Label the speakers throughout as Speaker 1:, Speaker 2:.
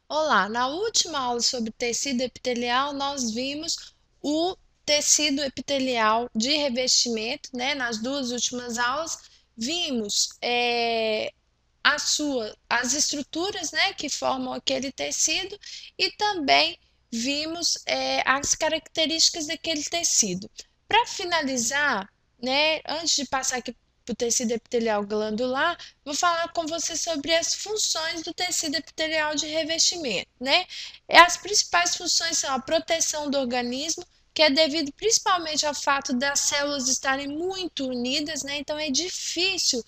Speaker 1: Olá, na última aula sobre tecido epitelial, nós vimos o tecido epitelial de revestimento, né? Nas duas últimas aulas, vimos as estruturas, né, que formam aquele tecido e também vimos as características daquele tecido. Para finalizar, né, antes de passar aqui para o tecido epitelial glandular, vou falar com você sobre as funções do tecido epitelial de revestimento, né? As principais funções são a proteção do organismo, que é devido principalmente ao fato das células estarem muito unidas, né? Então é difícil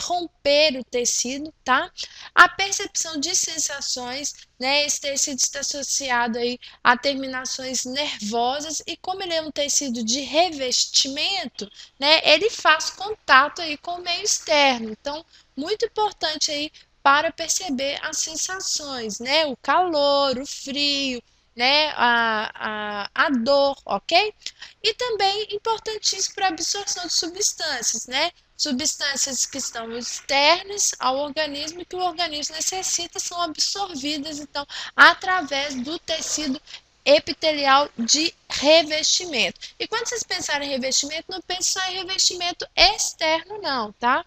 Speaker 1: romper o tecido, tá? A percepção de sensações, né? Esse tecido está associado aí a terminações nervosas e como ele é um tecido de revestimento, né? Ele faz contato aí com o meio externo. Então, muito importante aí para perceber as sensações, né? O calor, o frio, né? A dor, ok? E também importantíssimo para a absorção de substâncias, né? Substâncias que estão externas ao organismo e que o organismo necessita são absorvidas, então, através do tecido epitelial de revestimento. E quando vocês pensarem em revestimento, não pense só em revestimento externo, não, tá?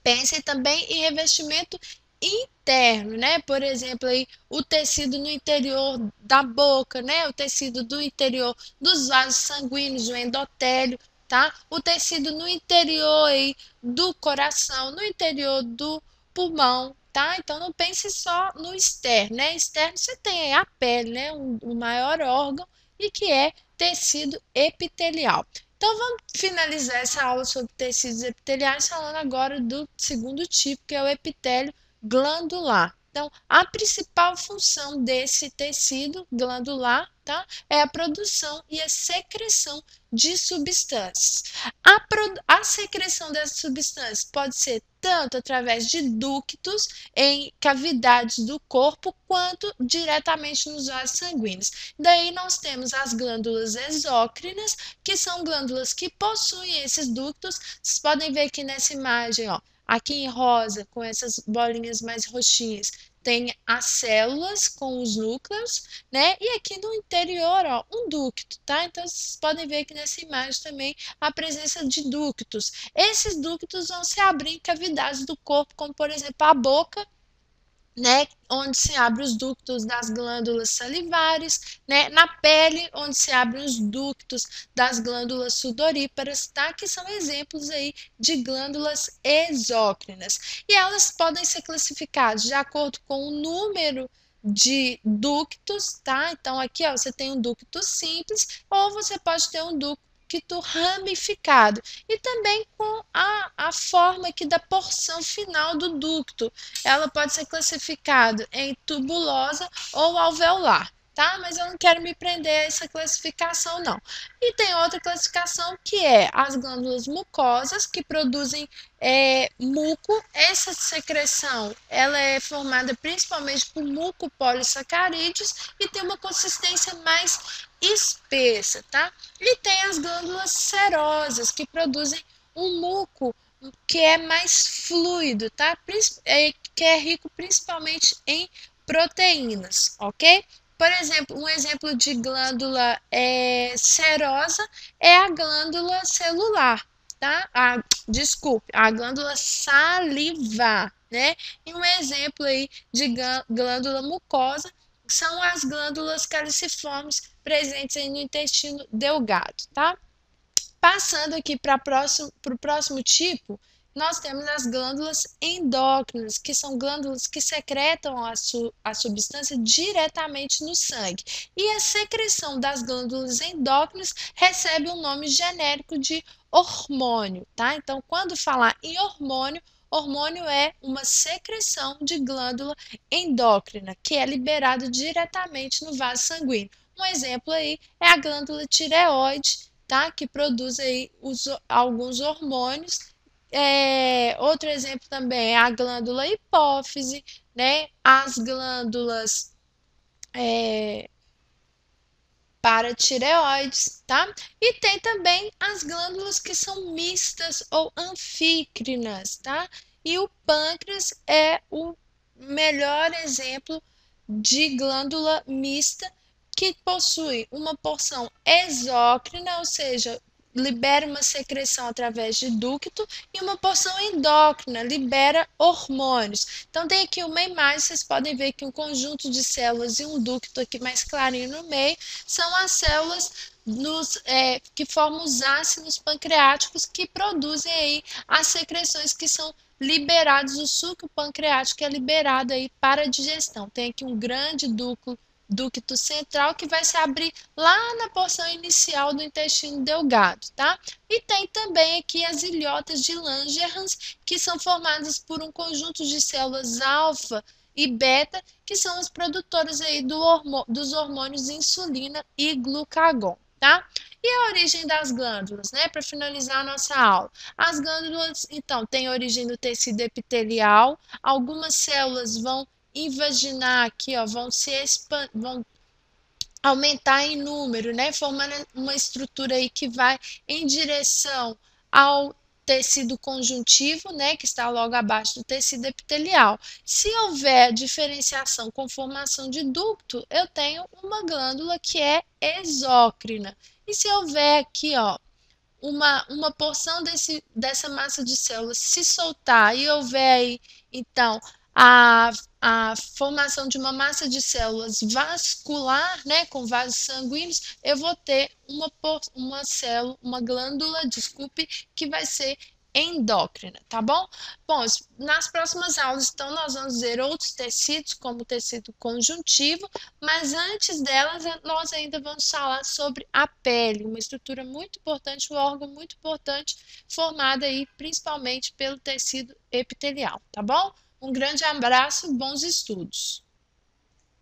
Speaker 1: Pensem também em revestimento interno, né? Por exemplo, aí o tecido no interior da boca, né? O tecido do interior dos vasos sanguíneos, o endotélio, tá? O tecido no interior aí do coração, no interior do pulmão, tá? Então não pense só no externo, né? Externo você tem aí a pele, né? O maior órgão e que é tecido epitelial. Então vamos finalizar essa aula sobre tecidos epiteliais falando agora do segundo tipo, que é o epitélio glandular. Então, a principal função desse tecido glandular, tá, é a produção e a secreção de substâncias. A secreção dessas substâncias pode ser tanto através de ductos em cavidades do corpo, quanto diretamente nos vasos sanguíneos. Daí nós temos as glândulas exócrinas, que são glândulas que possuem esses ductos. Vocês podem ver aqui nessa imagem, ó, aqui em rosa, com essas bolinhas mais roxinhas, tem as células com os núcleos, né? E aqui no interior, ó, um ducto, tá? Então vocês podem ver aqui nessa imagem também a presença de ductos. Esses ductos vão se abrir em cavidades do corpo, como por exemplo a boca, né, onde se abrem os ductos das glândulas salivares, né, na pele, onde se abrem os ductos das glândulas sudoríparas, tá, que são exemplos aí de glândulas exócrinas. E elas podem ser classificadas de acordo com o número de ductos, tá? Então aqui, ó, você tem um ducto simples ou você pode ter um ducto ramificado e também com a forma aqui da porção final do ducto, ela pode ser classificada em tubulosa ou alveolar, tá? Mas eu não quero me prender a essa classificação, não. E tem outra classificação que é as glândulas mucosas, que produzem muco. Essa secreção ela é formada principalmente por mucopolissacarídeos e tem uma consistência mais espessa, tá? E tem as glândulas serosas, que produzem um muco que é mais fluido, tá? Que é rico principalmente em proteínas, ok? Por exemplo, um exemplo de glândula serosa é a glândula celular, tá? Desculpe, a glândula salivar, né? E um exemplo aí de glândula mucosa são as glândulas caliciformes presentes aí no intestino delgado, tá? Passando aqui para o próximo tipo, nós temos as glândulas endócrinas, que são glândulas que secretam a substância diretamente no sangue. E a secreção das glândulas endócrinas recebe um nome genérico de hormônio, tá? Então, quando falar em hormônio, hormônio é uma secreção de glândula endócrina, que é liberado diretamente no vaso sanguíneo. Um exemplo aí é a glândula tireoide, tá? Que produz aí alguns hormônios. Outro exemplo também é a glândula hipófise, né? As glândulas paratireoides, tá? E tem também as glândulas que são mistas ou anfícrinas, tá? E o pâncreas é o melhor exemplo de glândula mista que possui uma porção exócrina, ou seja, libera uma secreção através de ducto, e uma porção endócrina, libera hormônios. Então tem aqui uma imagem, vocês podem ver que um conjunto de células e um ducto aqui mais clarinho no meio são as células que formam os ácidos pancreáticos que produzem aí as secreções que são liberados, o suco pancreático é liberado aí para a digestão. Tem aqui um grande ducto central que vai se abrir lá na porção inicial do intestino delgado, tá? E tem também aqui as ilhotas de Langerhans, que são formadas por um conjunto de células alfa e beta, que são as produtoras aí dos hormônios insulina e glucagon, tá? E a origem das glândulas, né? Para finalizar a nossa aula. As glândulas, então, têm origem no tecido epitelial. Algumas células vão invaginar aqui, ó, vão aumentar em número, né? Formando uma estrutura aí que vai em direção ao tecido conjuntivo, né, que está logo abaixo do tecido epitelial. Se houver diferenciação com formação de ducto, eu tenho uma glândula que é exócrina. E se houver aqui, ó, uma porção dessa massa de células se soltar e houver aí, então, a, a formação de uma massa de células vascular, né, com vasos sanguíneos, eu vou ter uma célula, uma glândula, desculpe, que vai ser endócrina, tá bom? Bom, nas próximas aulas, então, nós vamos ver outros tecidos, como o tecido conjuntivo, mas antes delas, nós ainda vamos falar sobre a pele, uma estrutura muito importante, um órgão muito importante, formado aí principalmente pelo tecido epitelial, tá bom? Um grande abraço, bons estudos!